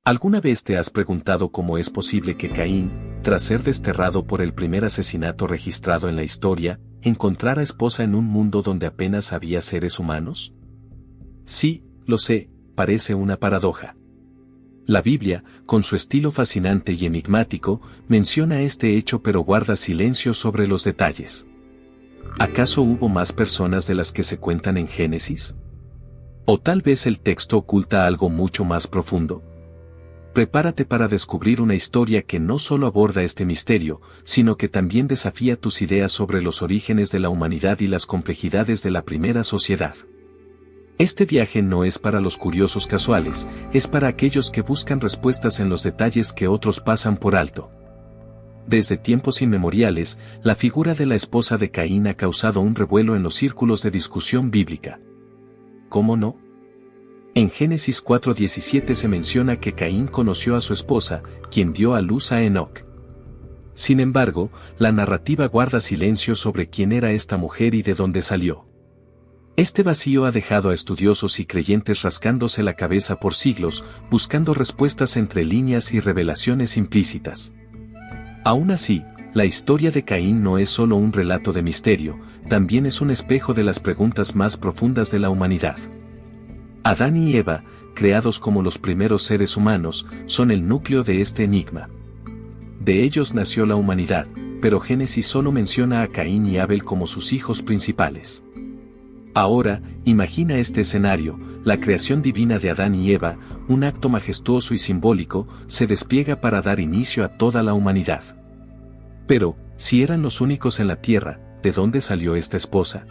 ¿Alguna vez te has preguntado cómo es posible que Caín, tras ser desterrado por el primer asesinato registrado en la historia, encontrara esposa en un mundo donde apenas había seres humanos? Sí, lo sé, parece una paradoja. La Biblia, con su estilo fascinante y enigmático, menciona este hecho pero guarda silencio sobre los detalles. ¿Acaso hubo más personas de las que se cuentan en Génesis? ¿O tal vez el texto oculta algo mucho más profundo? Prepárate para descubrir una historia que no solo aborda este misterio, sino que también desafía tus ideas sobre los orígenes de la humanidad y las complejidades de la primera sociedad. Este viaje no es para los curiosos casuales, es para aquellos que buscan respuestas en los detalles que otros pasan por alto. Desde tiempos inmemoriales, la figura de la esposa de Caín ha causado un revuelo en los círculos de discusión bíblica. ¿Cómo no? En Génesis 4:17 se menciona que Caín conoció a su esposa, quien dio a luz a Enoc. Sin embargo, la narrativa guarda silencio sobre quién era esta mujer y de dónde salió. Este vacío ha dejado a estudiosos y creyentes rascándose la cabeza por siglos, buscando respuestas entre líneas y revelaciones implícitas. Aún así, la historia de Caín no es solo un relato de misterio, también es un espejo de las preguntas más profundas de la humanidad. Adán y Eva, creados como los primeros seres humanos, son el núcleo de este enigma. De ellos nació la humanidad, pero Génesis solo menciona a Caín y Abel como sus hijos principales. Ahora, imagina este escenario: la creación divina de Adán y Eva, un acto majestuoso y simbólico, se despliega para dar inicio a toda la humanidad. Pero, si eran los únicos en la tierra, ¿de dónde salió esta esposa?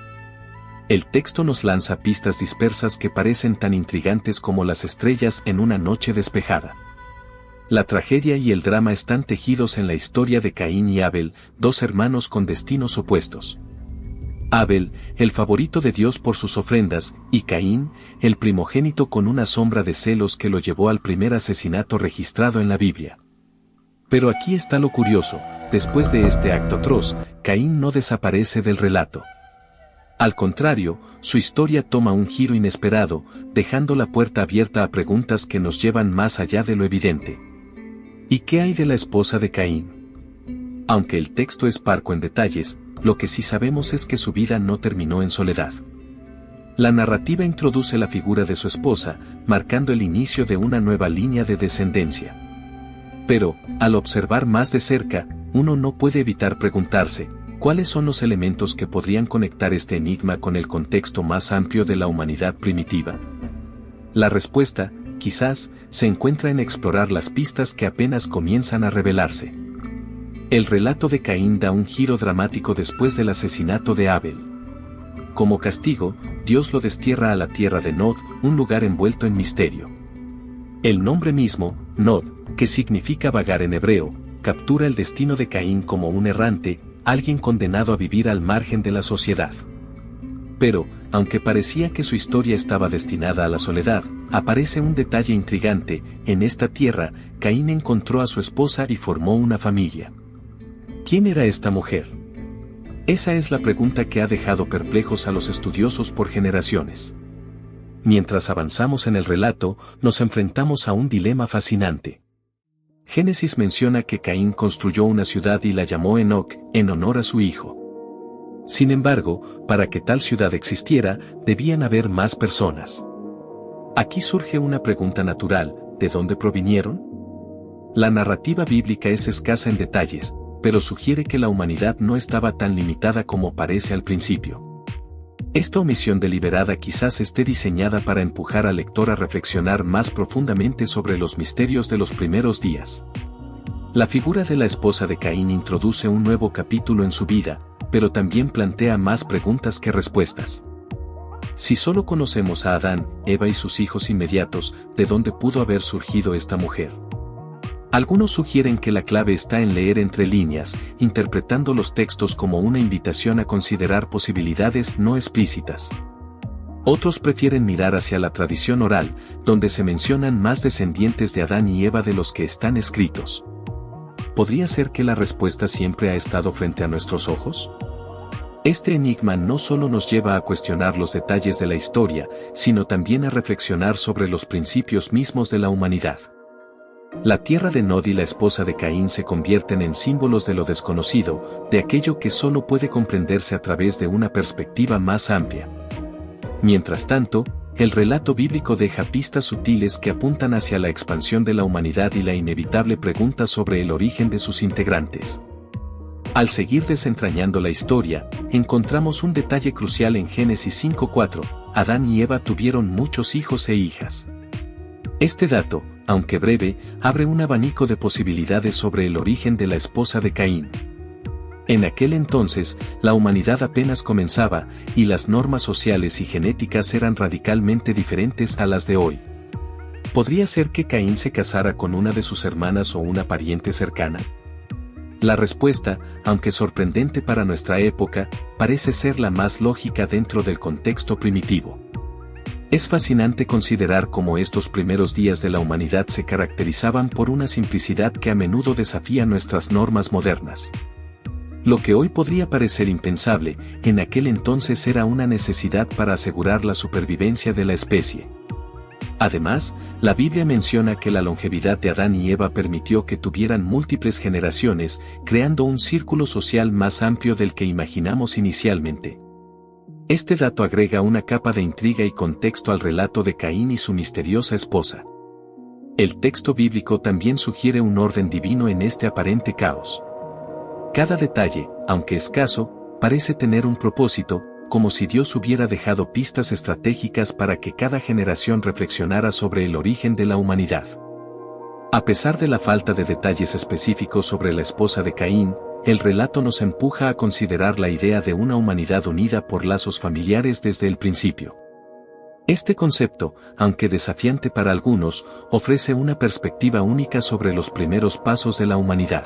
El texto nos lanza pistas dispersas que parecen tan intrigantes como las estrellas en una noche despejada. La tragedia y el drama están tejidos en la historia de Caín y Abel, dos hermanos con destinos opuestos. Abel, el favorito de Dios por sus ofrendas, y Caín, el primogénito con una sombra de celos que lo llevó al primer asesinato registrado en la Biblia. Pero aquí está lo curioso: después de este acto atroz, Caín no desaparece del relato. Al contrario, su historia toma un giro inesperado, dejando la puerta abierta a preguntas que nos llevan más allá de lo evidente. ¿Y qué hay de la esposa de Caín? Aunque el texto es parco en detalles, lo que sí sabemos es que su vida no terminó en soledad. La narrativa introduce la figura de su esposa, marcando el inicio de una nueva línea de descendencia. Pero, al observar más de cerca, uno no puede evitar preguntarse: ¿cuáles son los elementos que podrían conectar este enigma con el contexto más amplio de la humanidad primitiva? La respuesta, quizás, se encuentra en explorar las pistas que apenas comienzan a revelarse. El relato de Caín da un giro dramático después del asesinato de Abel. Como castigo, Dios lo destierra a la tierra de Nod, un lugar envuelto en misterio. El nombre mismo, Nod, que significa vagar en hebreo, captura el destino de Caín como un errante, alguien condenado a vivir al margen de la sociedad. Pero, aunque parecía que su historia estaba destinada a la soledad, aparece un detalle intrigante: en esta tierra, Caín encontró a su esposa y formó una familia. ¿Quién era esta mujer? Esa es la pregunta que ha dejado perplejos a los estudiosos por generaciones. Mientras avanzamos en el relato, nos enfrentamos a un dilema fascinante. Génesis menciona que Caín construyó una ciudad y la llamó Enoc, en honor a su hijo. Sin embargo, para que tal ciudad existiera, debían haber más personas. Aquí surge una pregunta natural: ¿de dónde provinieron? La narrativa bíblica es escasa en detalles, pero sugiere que la humanidad no estaba tan limitada como parece al principio. Esta omisión deliberada quizás esté diseñada para empujar al lector a reflexionar más profundamente sobre los misterios de los primeros días. La figura de la esposa de Caín introduce un nuevo capítulo en su vida, pero también plantea más preguntas que respuestas. Si solo conocemos a Adán, Eva y sus hijos inmediatos, ¿de dónde pudo haber surgido esta mujer? Algunos sugieren que la clave está en leer entre líneas, interpretando los textos como una invitación a considerar posibilidades no explícitas. Otros prefieren mirar hacia la tradición oral, donde se mencionan más descendientes de Adán y Eva de los que están escritos. ¿Podría ser que la respuesta siempre ha estado frente a nuestros ojos? Este enigma no solo nos lleva a cuestionar los detalles de la historia, sino también a reflexionar sobre los principios mismos de la humanidad. La tierra de Nod y la esposa de Caín se convierten en símbolos de lo desconocido, de aquello que solo puede comprenderse a través de una perspectiva más amplia. Mientras tanto, el relato bíblico deja pistas sutiles que apuntan hacia la expansión de la humanidad y la inevitable pregunta sobre el origen de sus integrantes. Al seguir desentrañando la historia, encontramos un detalle crucial en Génesis 5:4, Adán y Eva tuvieron muchos hijos e hijas. Este dato, aunque breve, abre un abanico de posibilidades sobre el origen de la esposa de Caín. En aquel entonces, la humanidad apenas comenzaba, y las normas sociales y genéticas eran radicalmente diferentes a las de hoy. ¿Podría ser que Caín se casara con una de sus hermanas o una pariente cercana? La respuesta, aunque sorprendente para nuestra época, parece ser la más lógica dentro del contexto primitivo. Es fascinante considerar cómo estos primeros días de la humanidad se caracterizaban por una simplicidad que a menudo desafía nuestras normas modernas. Lo que hoy podría parecer impensable, en aquel entonces era una necesidad para asegurar la supervivencia de la especie. Además, la Biblia menciona que la longevidad de Adán y Eva permitió que tuvieran múltiples generaciones, creando un círculo social más amplio del que imaginamos inicialmente. Este dato agrega una capa de intriga y contexto al relato de Caín y su misteriosa esposa. El texto bíblico también sugiere un orden divino en este aparente caos. Cada detalle, aunque escaso, parece tener un propósito, como si Dios hubiera dejado pistas estratégicas para que cada generación reflexionara sobre el origen de la humanidad. A pesar de la falta de detalles específicos sobre la esposa de Caín, el relato nos empuja a considerar la idea de una humanidad unida por lazos familiares desde el principio. Este concepto, aunque desafiante para algunos, ofrece una perspectiva única sobre los primeros pasos de la humanidad.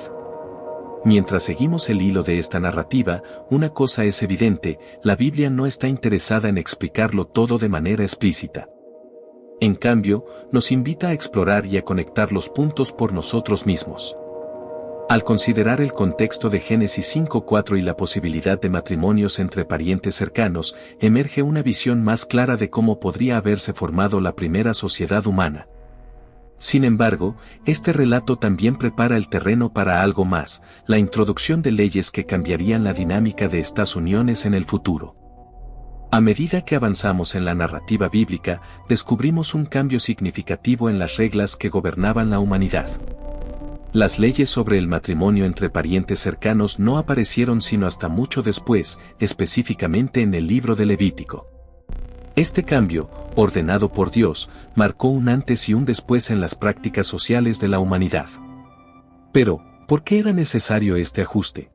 Mientras seguimos el hilo de esta narrativa, una cosa es evidente: la Biblia no está interesada en explicarlo todo de manera explícita. En cambio, nos invita a explorar y a conectar los puntos por nosotros mismos. Al considerar el contexto de Génesis 5:4 y la posibilidad de matrimonios entre parientes cercanos, emerge una visión más clara de cómo podría haberse formado la primera sociedad humana. Sin embargo, este relato también prepara el terreno para algo más: la introducción de leyes que cambiarían la dinámica de estas uniones en el futuro. A medida que avanzamos en la narrativa bíblica, descubrimos un cambio significativo en las reglas que gobernaban la humanidad. Las leyes sobre el matrimonio entre parientes cercanos no aparecieron sino hasta mucho después, específicamente en el libro de Levítico. Este cambio, ordenado por Dios, marcó un antes y un después en las prácticas sociales de la humanidad. Pero, ¿por qué era necesario este ajuste?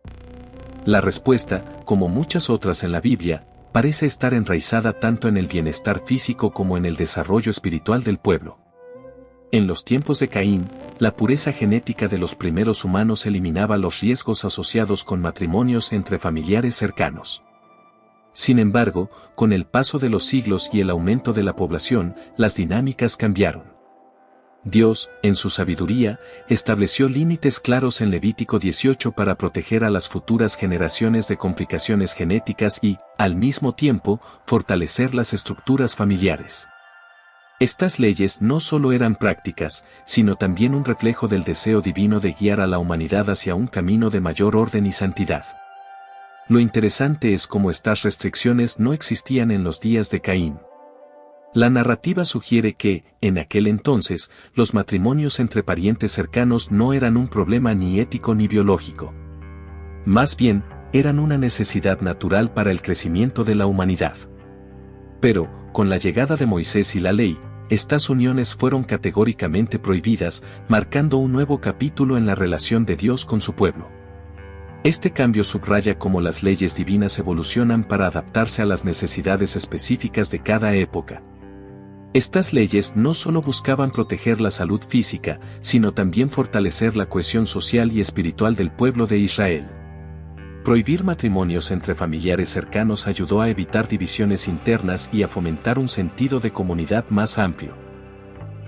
La respuesta, como muchas otras en la Biblia, parece estar enraizada tanto en el bienestar físico como en el desarrollo espiritual del pueblo. En los tiempos de Caín, la pureza genética de los primeros humanos eliminaba los riesgos asociados con matrimonios entre familiares cercanos. Sin embargo, con el paso de los siglos y el aumento de la población, las dinámicas cambiaron. Dios, en su sabiduría, estableció límites claros en Levítico 18 para proteger a las futuras generaciones de complicaciones genéticas y, al mismo tiempo, fortalecer las estructuras familiares. Estas leyes no solo eran prácticas, sino también un reflejo del deseo divino de guiar a la humanidad hacia un camino de mayor orden y santidad. Lo interesante es cómo estas restricciones no existían en los días de Caín. La narrativa sugiere que, en aquel entonces, los matrimonios entre parientes cercanos no eran un problema ni ético ni biológico. Más bien, eran una necesidad natural para el crecimiento de la humanidad. Pero, con la llegada de Moisés y la ley, estas uniones fueron categóricamente prohibidas, marcando un nuevo capítulo en la relación de Dios con su pueblo. Este cambio subraya cómo las leyes divinas evolucionan para adaptarse a las necesidades específicas de cada época. Estas leyes no solo buscaban proteger la salud física, sino también fortalecer la cohesión social y espiritual del pueblo de Israel. Prohibir matrimonios entre familiares cercanos ayudó a evitar divisiones internas y a fomentar un sentido de comunidad más amplio.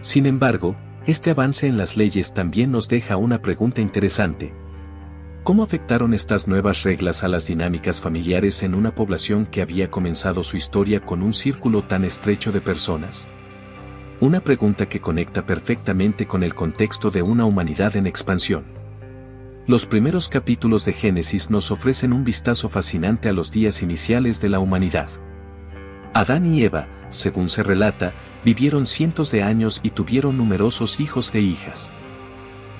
Sin embargo, este avance en las leyes también nos deja una pregunta interesante. ¿Cómo afectaron estas nuevas reglas a las dinámicas familiares en una población que había comenzado su historia con un círculo tan estrecho de personas? Una pregunta que conecta perfectamente con el contexto de una humanidad en expansión. Los primeros capítulos de Génesis nos ofrecen un vistazo fascinante a los días iniciales de la humanidad. Adán y Eva, según se relata, vivieron cientos de años y tuvieron numerosos hijos e hijas.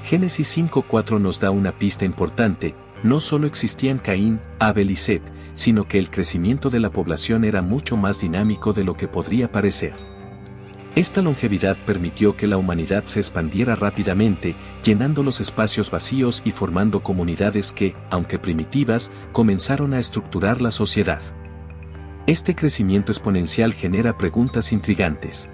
Génesis 5:4 nos da una pista importante: no solo existían Caín, Abel y Set, sino que el crecimiento de la población era mucho más dinámico de lo que podría parecer. Esta longevidad permitió que la humanidad se expandiera rápidamente, llenando los espacios vacíos y formando comunidades que, aunque primitivas, comenzaron a estructurar la sociedad. Este crecimiento exponencial genera preguntas intrigantes.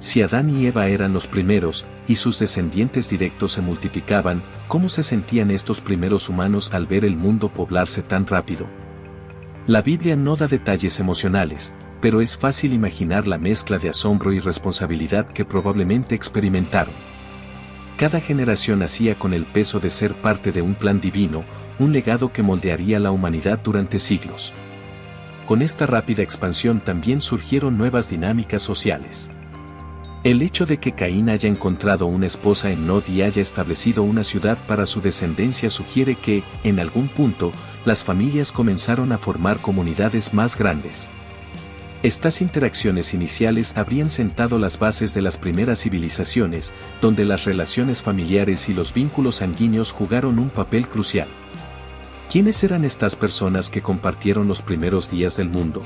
Si Adán y Eva eran los primeros, y sus descendientes directos se multiplicaban, ¿cómo se sentían estos primeros humanos al ver el mundo poblarse tan rápido? La Biblia no da detalles emocionales, pero es fácil imaginar la mezcla de asombro y responsabilidad que probablemente experimentaron. Cada generación nacía con el peso de ser parte de un plan divino, un legado que moldearía la humanidad durante siglos. Con esta rápida expansión también surgieron nuevas dinámicas sociales. El hecho de que Caín haya encontrado una esposa en Nod y haya establecido una ciudad para su descendencia sugiere que, en algún punto, las familias comenzaron a formar comunidades más grandes. Estas interacciones iniciales habrían sentado las bases de las primeras civilizaciones, donde las relaciones familiares y los vínculos sanguíneos jugaron un papel crucial. ¿Quiénes eran estas personas que compartieron los primeros días del mundo?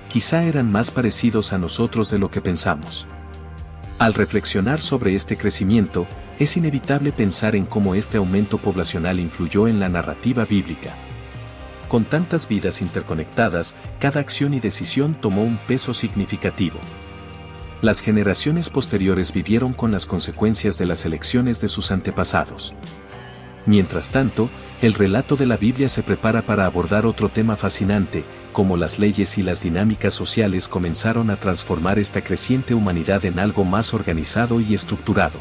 Quizá eran más parecidos a nosotros de lo que pensamos. Al reflexionar sobre este crecimiento, es inevitable pensar en cómo este aumento poblacional influyó en la narrativa bíblica. Con tantas vidas interconectadas, cada acción y decisión tomó un peso significativo. Las generaciones posteriores vivieron con las consecuencias de las elecciones de sus antepasados. Mientras tanto, el relato de la Biblia se prepara para abordar otro tema fascinante, cómo las leyes y las dinámicas sociales comenzaron a transformar esta creciente humanidad en algo más organizado y estructurado.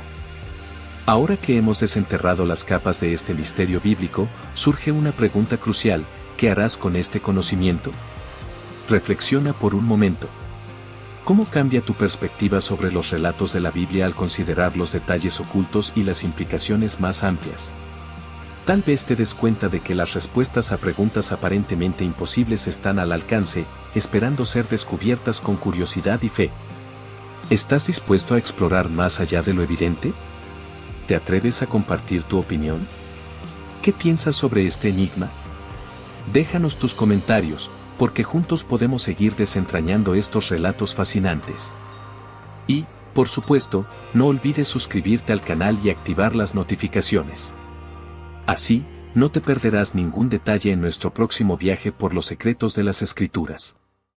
Ahora que hemos desenterrado las capas de este misterio bíblico, surge una pregunta crucial: ¿qué harás con este conocimiento? Reflexiona por un momento. ¿Cómo cambia tu perspectiva sobre los relatos de la Biblia al considerar los detalles ocultos y las implicaciones más amplias? Tal vez te des cuenta de que las respuestas a preguntas aparentemente imposibles están al alcance, esperando ser descubiertas con curiosidad y fe. ¿Estás dispuesto a explorar más allá de lo evidente? ¿Te atreves a compartir tu opinión? ¿Qué piensas sobre este enigma? Déjanos tus comentarios, porque juntos podemos seguir desentrañando estos relatos fascinantes. Y, por supuesto, no olvides suscribirte al canal y activar las notificaciones. Así, no te perderás ningún detalle en nuestro próximo viaje por los secretos de las Escrituras.